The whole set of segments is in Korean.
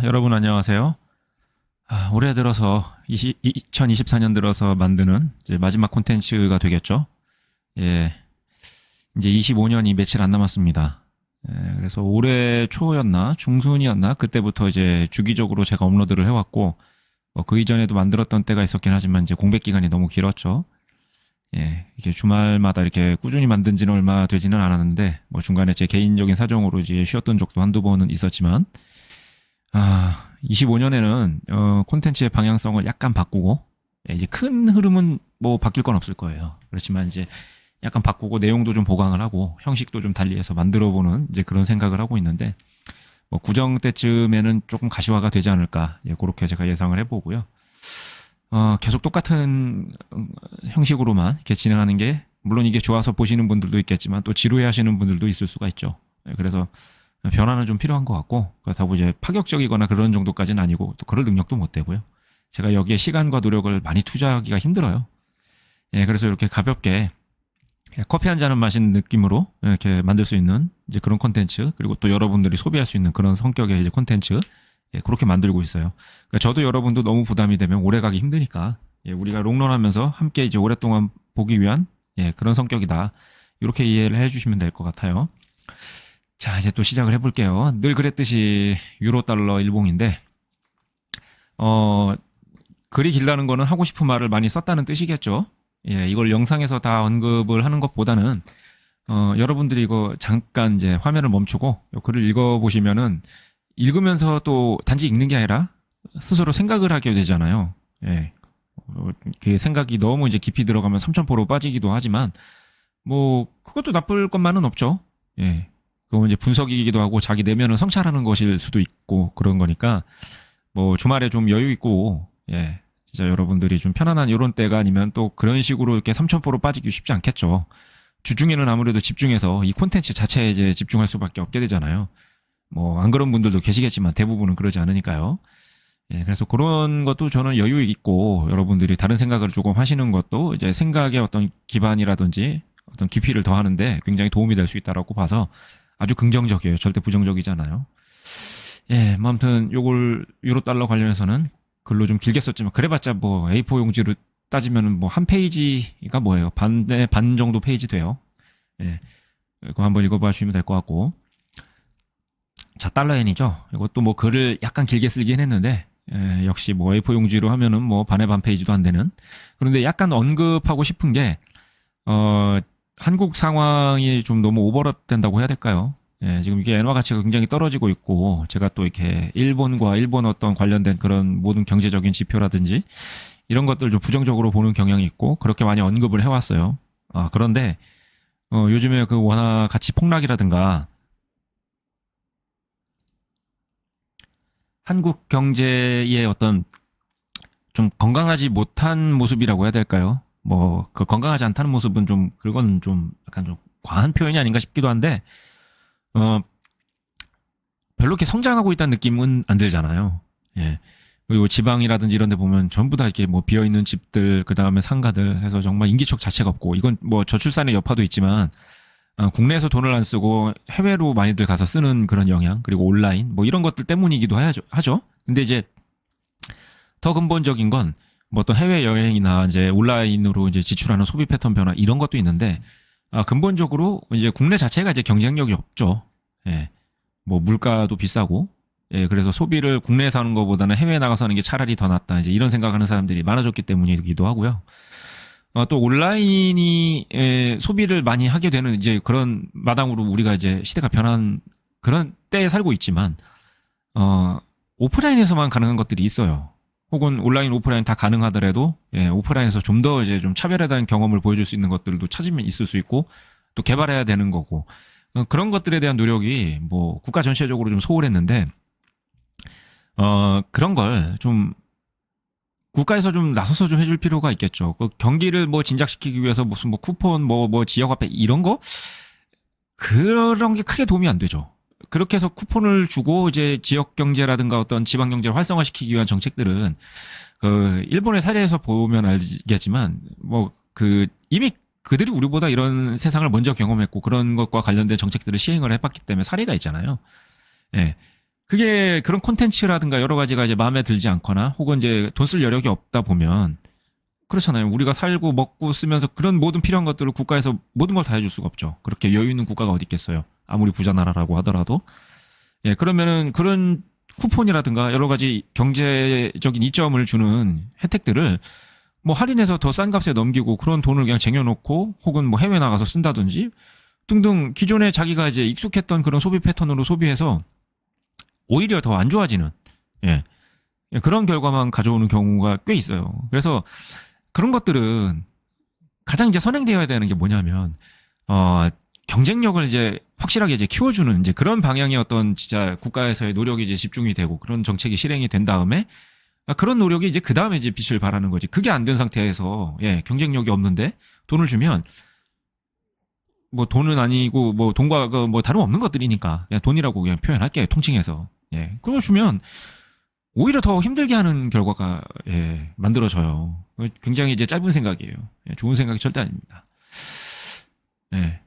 여러분 안녕하세요. 올해 들어서 2024년 들어서 만드는 이제 마지막 콘텐츠가 되겠죠. 예, 이제 25년이 며칠 안 남았습니다. 그래서 올해 초였나 중순이었나 그때부터 이제 주기적으로 제가 업로드를 해왔고 그 이전에도 만들었던 때가 있었긴 하지만 이제 공백 기간이 너무 길었죠. 이게 주말마다 이렇게 꾸준히 만든 지는 얼마 되지는 않았는데 중간에 제 개인적인 사정으로 이제 쉬었던 적도 한두 번은 있었지만 25년에는 콘텐츠의 방향성을 약간 바꾸고 이제 큰 흐름은 뭐 바뀔 건 없을 거예요. 그렇지만 이제 약간 바꾸고 내용도 좀 보강을 하고 형식도 좀 달리해서 만들어보는 이제 그런 생각을 하고 있는데 구정 때쯤에는 조금 가시화가 되지 않을까 그렇게 제가 예상을 해보고요. 계속 똑같은 형식으로만 이렇게 진행하는 게 물론 이게 좋아서 보시는 분들도 있겠지만 또 지루해하시는 분들도 있을 수가 있죠. 그래서 변화는 좀 필요한 것 같고 그렇다고 이제 파격적이거나 그런 정도까지는 아니고 또 그럴 능력도 못 되고요. 제가 여기에 시간과 노력을 많이 투자하기가 힘들어요. 그래서 이렇게 가볍게 커피 한 잔을 마시는 느낌으로 이렇게 만들 수 있는 이제 그런 콘텐츠 그리고 또 여러분들이 소비할 수 있는 그런 성격의 이제 콘텐츠 그렇게 만들고 있어요. 그러니까 저도 여러분도 너무 부담이 되면 오래 가기 힘드니까 우리가 롱런하면서 함께 이제 오랫동안 보기 위한 그런 성격이다. 이렇게 이해를 해주시면 될 것 같아요. 자, 이제 또 시작을 해볼게요. 늘 그랬듯이 유로 달러 일봉인데, 글이 길다는 거는 하고 싶은 말을 많이 썼다는 뜻이겠죠. 이걸 영상에서 다 언급을 하는 것보다는, 여러분들이 이거 잠깐 이제 화면을 멈추고 글을 읽어보시면은, 읽으면서 또 단지 읽는 게 아니라 스스로 생각을 하게 되잖아요. 그 생각이 너무 이제 깊이 들어가면 삼천포로 빠지기도 하지만, 그것도 나쁠 것만은 없죠. 그건 이제 분석이기도 하고 자기 내면을 성찰하는 것일 수도 있고 그런 거니까 주말에 좀 여유 있고 진짜 여러분들이 좀 편안한 이런 때가 아니면 또 그런 식으로 이렇게 삼천포로 빠지기 쉽지 않겠죠. 주중에는 아무래도 집중해서 이 콘텐츠 자체에 이제 집중할 수밖에 없게 되잖아요. 안 그런 분들도 계시겠지만 대부분은 그러지 않으니까요. 그래서 그런 것도 저는 여유 있고 여러분들이 다른 생각을 조금 하시는 것도 이제 생각의 어떤 기반이라든지 어떤 깊이를 더하는데 굉장히 도움이 될 수 있다라고 봐서 아주 긍정적이에요. 절대 부정적이잖아요. 아무튼 요걸 유로 달러 관련해서는 글로 좀 길게 썼지만 그래봤자 A4 용지로 따지면은 한 페이지가 뭐예요? 반 정도 페이지 돼요. 그거 한번 읽어봐 주시면 될 것 같고. 자, 달러엔이죠. 이것도 글을 약간 길게 쓰긴 했는데 역시 A4 용지로 하면은 반의 반 페이지도 안 되는. 그런데 약간 언급하고 싶은 게 한국 상황이 좀 너무 오버랩 된다고 해야 될까요? 지금 이게 엔화 가치가 굉장히 떨어지고 있고, 제가 또 이렇게 일본과 일본 어떤 관련된 그런 모든 경제적인 지표라든지, 이런 것들 좀 부정적으로 보는 경향이 있고, 그렇게 많이 언급을 해왔어요. 그런데, 요즘에 그 원화 가치 폭락이라든가, 한국 경제의 어떤 좀 건강하지 못한 모습이라고 해야 될까요? 그 건강하지 않다는 모습은 그건 좀 약간 좀 과한 표현이 아닌가 싶기도 한데, 별로 이렇게 성장하고 있다는 느낌은 안 들잖아요. 그리고 지방이라든지 이런 데 보면 전부 다 이렇게 비어있는 집들, 그 다음에 상가들 해서 정말 인기척 자체가 없고, 이건 저출산의 여파도 있지만, 국내에서 돈을 안 쓰고 해외로 많이들 가서 쓰는 그런 영향, 그리고 온라인, 이런 것들 때문이기도 하죠. 근데 이제 더 근본적인 건 어떤 해외 여행이나 이제 온라인으로 이제 지출하는 소비 패턴 변화 이런 것도 있는데 근본적으로 이제 국내 자체가 이제 경쟁력이 없죠. 물가도 비싸고 그래서 소비를 국내에서 하는 것보다는 해외에 나가서 하는 게 차라리 더 낫다 이제 이런 생각하는 사람들이 많아졌기 때문이기도 하고요. 또 온라인이 소비를 많이 하게 되는 이제 그런 마당으로 우리가 이제 시대가 변한 그런 때에 살고 있지만 오프라인에서만 가능한 것들이 있어요. 혹은 온라인, 오프라인 다 가능하더라도 오프라인에서 좀 더 이제 좀 차별화된 경험을 보여줄 수 있는 것들도 찾으면 있을 수 있고 또 개발해야 되는 거고 그런 것들에 대한 노력이 국가 전체적으로 좀 소홀했는데 그런 걸 좀 국가에서 좀 나서서 좀 해줄 필요가 있겠죠. 그 경기를 진작시키기 위해서 무슨 쿠폰 지역화폐 이런 거 그런 게 크게 도움이 안 되죠. 그렇게 해서 쿠폰을 주고 이제 지역 경제라든가 어떤 지방 경제를 활성화시키기 위한 정책들은 일본의 사례에서 보면 알겠지만 이미 그들이 우리보다 이런 세상을 먼저 경험했고 그런 것과 관련된 정책들을 시행을 해봤기 때문에 사례가 있잖아요. 그게 그런 콘텐츠라든가 여러 가지가 이제 마음에 들지 않거나 혹은 이제 돈 쓸 여력이 없다 보면 그렇잖아요. 우리가 살고 먹고 쓰면서 그런 모든 필요한 것들을 국가에서 모든 걸 다 해줄 수가 없죠. 그렇게 여유 있는 국가가 어디 있겠어요. 아무리 부자 나라라고 하더라도. 예, 그러면은 그런 쿠폰이라든가 여러 가지 경제적인 이점을 주는 혜택들을 뭐 할인해서 더 싼 값에 넘기고 그런 돈을 그냥 쟁여놓고 혹은 뭐 해외 나가서 쓴다든지 등등 기존에 자기가 이제 익숙했던 그런 소비 패턴으로 소비해서 오히려 더 안 좋아지는 예, 그런 결과만 가져오는 경우가 꽤 있어요. 그래서 그런 것들은 가장 이제 선행되어야 되는 게 뭐냐면 경쟁력을 이제 확실하게 이제 키워주는 이제 그런 방향의 어떤 진짜 국가에서의 노력이 이제 집중이 되고 그런 정책이 실행이 된 다음에 그런 노력이 이제 그 다음에 이제 빛을 발하는 거지. 그게 안 된 상태에서 예, 경쟁력이 없는데 돈을 주면 뭐 돈은 아니고 뭐 돈과 뭐 다름없는 것들이니까 그냥 돈이라고 그냥 표현할게요. 통칭해서 예, 그걸 주면 오히려 더 힘들게 하는 결과가 예, 만들어져요. 굉장히 이제 짧은 생각이에요. 예, 좋은 생각이 절대 아닙니다. 예,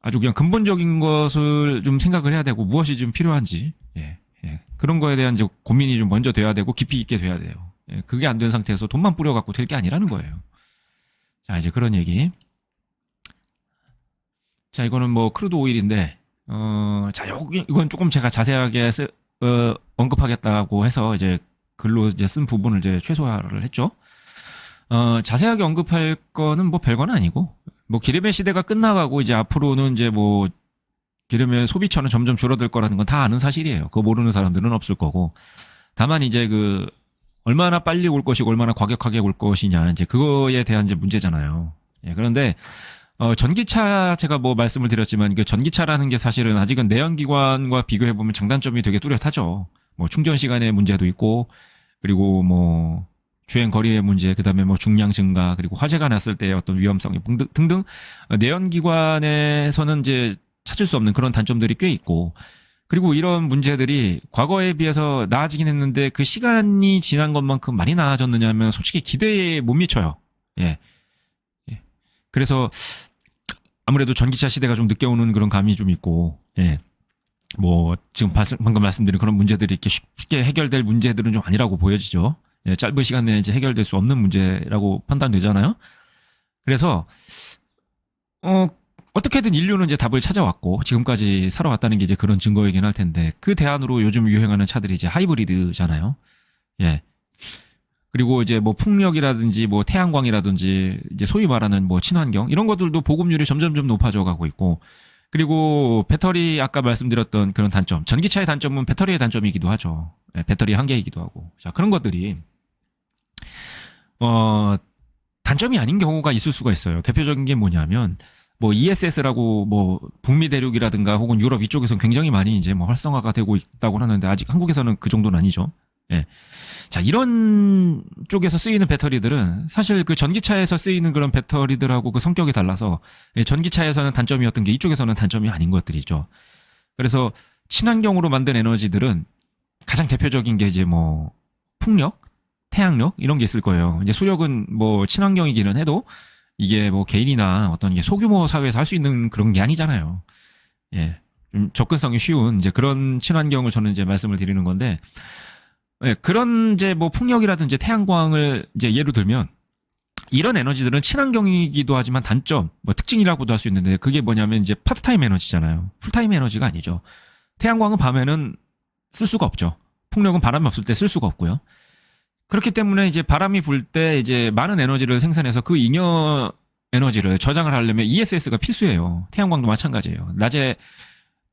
아주 그냥 근본적인 것을 좀 생각을 해야 되고 무엇이 좀 필요한지 예, 예, 그런 거에 대한 이제 고민이 좀 먼저 돼야 되고 깊이 있게 돼야 돼요. 예, 그게 안 된 상태에서 돈만 뿌려갖고 될 게 아니라는 거예요. 자, 이제 그런 얘기. 자, 이거는 뭐 크루드 오일인데 자, 이건 조금 제가 자세하게 언급하겠다고 해서 이제 글로 이제 쓴 부분을 이제 최소화를 했죠. 자세하게 언급할 거는 뭐 별건 아니고 뭐 기름의 시대가 끝나가고 이제 앞으로는 이제 뭐 기름의 소비처는 점점 줄어들 거라는 건 다 아는 사실이에요. 그거 모르는 사람들은 없을 거고 다만 이제 그 얼마나 빨리 올 것이고 얼마나 과격하게 올 것이냐 이제 그거에 대한 이제 문제잖아요. 예, 그런데 전기차 제가 뭐 말씀을 드렸지만 그 전기차라는 게 사실은 아직은 내연기관과 비교해 보면 장단점이 되게 뚜렷하죠. 뭐 충전 시간의 문제도 있고 그리고 뭐 주행 거리의 문제, 그다음에 뭐 중량 증가, 그리고 화재가 났을 때의 어떤 위험성 등등 내연기관에서는 이제 찾을 수 없는 그런 단점들이 꽤 있고 그리고 이런 문제들이 과거에 비해서 나아지긴 했는데 그 시간이 지난 것만큼 많이 나아졌느냐 하면 솔직히 기대에 못 미쳐요. 예. 예. 그래서 아무래도 전기차 시대가 좀 늦게 오는 그런 감이 좀 있고, 예. 뭐, 지금 방금 말씀드린 그런 문제들이 이렇게 쉽게 해결될 문제들은 좀 아니라고 보여지죠. 예, 짧은 시간 내에 이제 해결될 수 없는 문제라고 판단되잖아요. 그래서, 어떻게든 인류는 이제 답을 찾아왔고, 지금까지 살아왔다는 게 이제 그런 증거이긴 할 텐데, 그 대안으로 요즘 유행하는 차들이 이제 하이브리드잖아요. 예. 그리고 이제 뭐 풍력이라든지 뭐 태양광이라든지 이제 소위 말하는 뭐 친환경 이런 것들도 보급률이 점점점 높아져 가고 있고 그리고 배터리 아까 말씀드렸던 그런 단점 전기차의 단점은 배터리의 단점이기도 하죠. 네, 배터리 한계이기도 하고 자 그런 것들이 단점이 아닌 경우가 있을 수가 있어요. 대표적인 게 뭐냐면 뭐 ESS라고 뭐 북미 대륙이라든가 혹은 유럽 이쪽에서는 굉장히 많이 이제 뭐 활성화가 되고 있다고 하는데 아직 한국에서는 그 정도는 아니죠. 예. 자, 이런 쪽에서 쓰이는 배터리들은 사실 그 전기차에서 쓰이는 그런 배터리들하고 그 성격이 달라서 전기차에서는 단점이었던 게 이쪽에서는 단점이 아닌 것들이죠. 그래서 친환경으로 만든 에너지들은 가장 대표적인 게 이제 뭐 풍력, 태양력 이런 게 있을 거예요. 이제 수력은 뭐 친환경이기는 해도 이게 뭐 개인이나 어떤 게 소규모 사회에서 할 수 있는 그런 게 아니잖아요. 예. 좀 접근성이 쉬운 이제 그런 친환경을 저는 이제 말씀을 드리는 건데 네, 그런 이제 뭐 풍력이라든지 태양광을 이제 예로 들면 이런 에너지들은 친환경이기도 하지만 단점, 뭐 특징이라고도 할 수 있는데 그게 뭐냐면 이제 파트타임 에너지잖아요. 풀타임 에너지가 아니죠. 태양광은 밤에는 쓸 수가 없죠. 풍력은 바람이 없을 때 쓸 수가 없고요. 그렇기 때문에 이제 바람이 불 때 이제 많은 에너지를 생산해서 그 잉여 에너지를 저장을 하려면 ESS가 필수예요. 태양광도 마찬가지예요. 낮에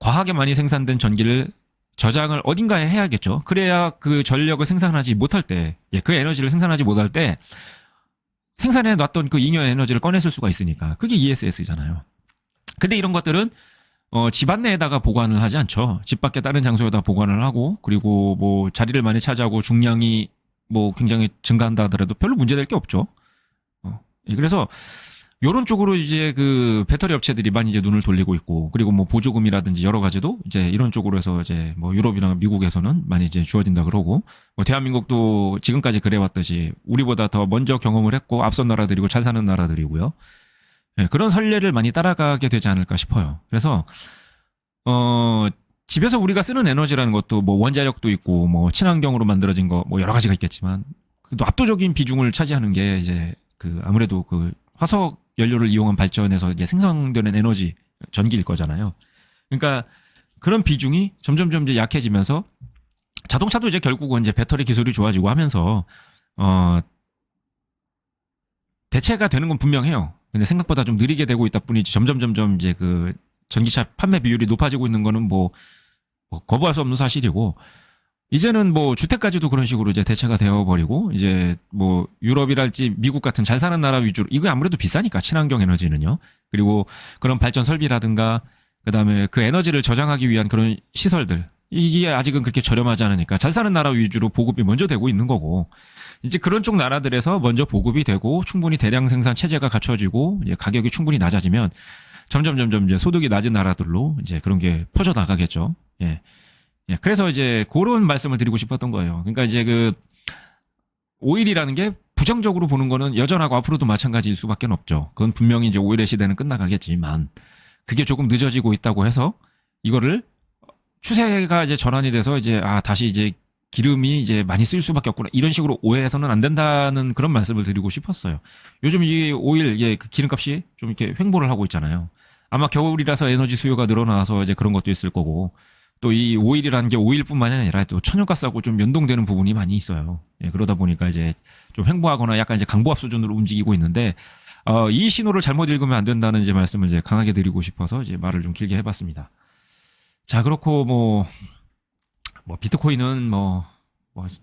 과하게 많이 생산된 전기를 저장을 어딘가에 해야겠죠. 그래야 그 전력을 생산하지 못할 때, 그 에너지를 생산하지 못할 때 생산해 놨던 그 잉여 에너지를 꺼냈을 수가 있으니까 그게 ESS잖아요. 근데 이런 것들은 집 안내에다가 보관을 하지 않죠. 집 밖에 다른 장소에다 보관을 하고 그리고 뭐 자리를 많이 차지하고 중량이 뭐 굉장히 증가한다 하더라도 별로 문제될 게 없죠. 그래서 요런 쪽으로 이제 그 배터리 업체들이 많이 이제 눈을 돌리고 있고 그리고 뭐 보조금이라든지 여러 가지도 이제 이런 쪽으로 해서 이제 뭐 유럽이나 미국에서는 많이 이제 주어진다 그러고 뭐 대한민국도 지금까지 그래왔듯이 우리보다 더 먼저 경험을 했고 앞선 나라들이고 잘 사는 나라들이고요. 네, 그런 선례를 많이 따라가게 되지 않을까 싶어요. 그래서 집에서 우리가 쓰는 에너지라는 것도 뭐 원자력도 있고 뭐 친환경으로 만들어진 거 뭐 여러 가지가 있겠지만 또 압도적인 비중을 차지하는 게 이제 그 아무래도 그 화석 연료를 이용한 발전에서 이제 생성되는 에너지 전기일 거잖아요. 그러니까 그런 비중이 점점점 이제 약해지면서 자동차도 이제 결국은 이제 배터리 기술이 좋아지고 하면서 대체가 되는 건 분명해요. 근데 생각보다 좀 느리게 되고 있다 뿐이지 점점 이제 그 전기차 판매 비율이 높아지고 있는 거는 뭐 거부할 수 없는 사실이고 이제는 뭐 주택까지도 그런 식으로 이제 대체가 되어버리고 이제 뭐 유럽이랄지 미국 같은 잘 사는 나라 위주로 이거 아무래도 비싸니까 친환경 에너지는요. 그리고 그런 발전 설비라든가 그다음에 그 에너지를 저장하기 위한 그런 시설들 이게 아직은 그렇게 저렴하지 않으니까 잘 사는 나라 위주로 보급이 먼저 되고 있는 거고 이제 그런 쪽 나라들에서 먼저 보급이 되고 충분히 대량 생산 체제가 갖춰지고 이제 가격이 충분히 낮아지면 점점 이제 소득이 낮은 나라들로 이제 그런 게 퍼져 나가겠죠. 예. 예. 그래서 이제 그런 말씀을 드리고 싶었던 거예요. 그러니까 이제 그 오일이라는 게 부정적으로 보는 거는 여전하고 앞으로도 마찬가지일 수밖에 없죠. 그건 분명히 이제 오일의 시대는 끝나가겠지만 그게 조금 늦어지고 있다고 해서 이거를 추세가 이제 전환이 돼서 이제 다시 이제 기름이 이제 많이 쓸 수밖에 없구나 이런 식으로 오해해서는 안 된다는 그런 말씀을 드리고 싶었어요. 요즘 이 오일 그 기름값이 좀 이렇게 횡보를 하고 있잖아요. 아마 겨울이라서 에너지 수요가 늘어나서 이제 그런 것도 있을 거고 또 이 오일이라는 게 오일뿐만이 아니라 또 천연가스하고 좀 연동되는 부분이 많이 있어요. 예, 그러다 보니까 이제 좀 횡보하거나 약간 이제 강보합 수준으로 움직이고 있는데 이 신호를 잘못 읽으면 안 된다는 이제 말씀을 이제 강하게 드리고 싶어서 이제 말을 좀 길게 해봤습니다. 자, 그렇고 뭐 비트코인은 뭐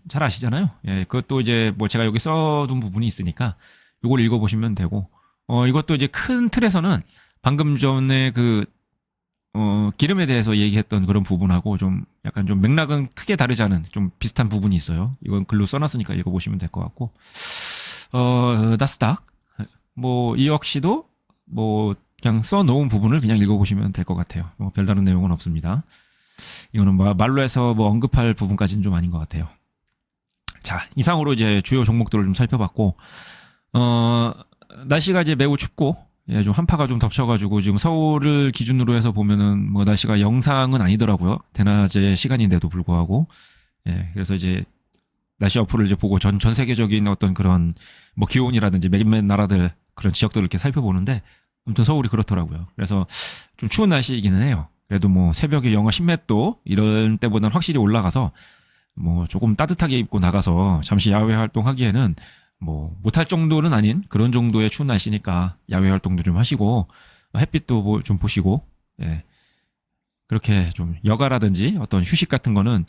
잘 아시잖아요. 예, 그것도 이제 뭐 제가 여기 써둔 부분이 있으니까 이걸 읽어보시면 되고, 이것도 이제 큰 틀에서는 방금 전에 기름에 대해서 얘기했던 그런 부분하고 좀 약간 좀 맥락은 크게 다르지 않은 좀 비슷한 부분이 있어요. 이건 글로 써놨으니까 읽어보시면 될 것 같고, 나스닥, 뭐 이 역시도 뭐 그냥 써놓은 부분을 그냥 읽어보시면 될 것 같아요. 뭐 별다른 내용은 없습니다. 이거는 뭐 말로 해서 뭐 언급할 부분까지는 좀 아닌 것 같아요. 자, 이상으로 이제 주요 종목들을 좀 살펴봤고, 날씨가 이제 매우 춥고, 예, 좀 한파가 좀 덮쳐가지고 지금 서울을 기준으로 해서 보면은 뭐 날씨가 영상은 아니더라고요. 대낮의 시간인데도 불구하고, 예, 그래서 이제 날씨 어플을 이제 보고 전 세계적인 어떤 그런 뭐 기온이라든지 몇몇 나라들 그런 지역들을 이렇게 살펴보는데, 아무튼 서울이 그렇더라고요. 그래서 좀 추운 날씨이기는 해요. 그래도 뭐 새벽에 영하 10몇 도 이런 때보다는 확실히 올라가서 뭐 조금 따뜻하게 입고 나가서 잠시 야외 활동하기에는 뭐 못할 정도는 아닌 그런 정도의 추운 날씨니까 야외 활동도 좀 하시고 햇빛도 좀 보시고, 예, 그렇게 좀 여가라든지 어떤 휴식 같은 거는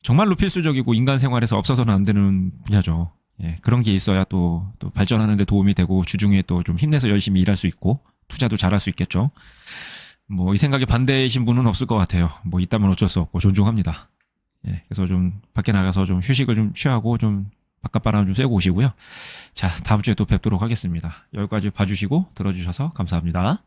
정말로 필수적이고 인간 생활에서 없어서는 안 되는 분야죠. 예, 그런 게 있어야 또 발전하는 데 도움이 되고 주중에 또 좀 힘내서 열심히 일할 수 있고 투자도 잘할 수 있겠죠. 뭐 이 생각에 반대이신 분은 없을 것 같아요. 뭐 있다면 어쩔 수 없고 존중합니다. 예, 그래서 좀 밖에 나가서 좀 휴식을 좀 취하고 좀 바깥바람 좀 쐬고 오시고요. 자, 다음 주에 또 뵙도록 하겠습니다. 여기까지 봐주시고 들어주셔서 감사합니다.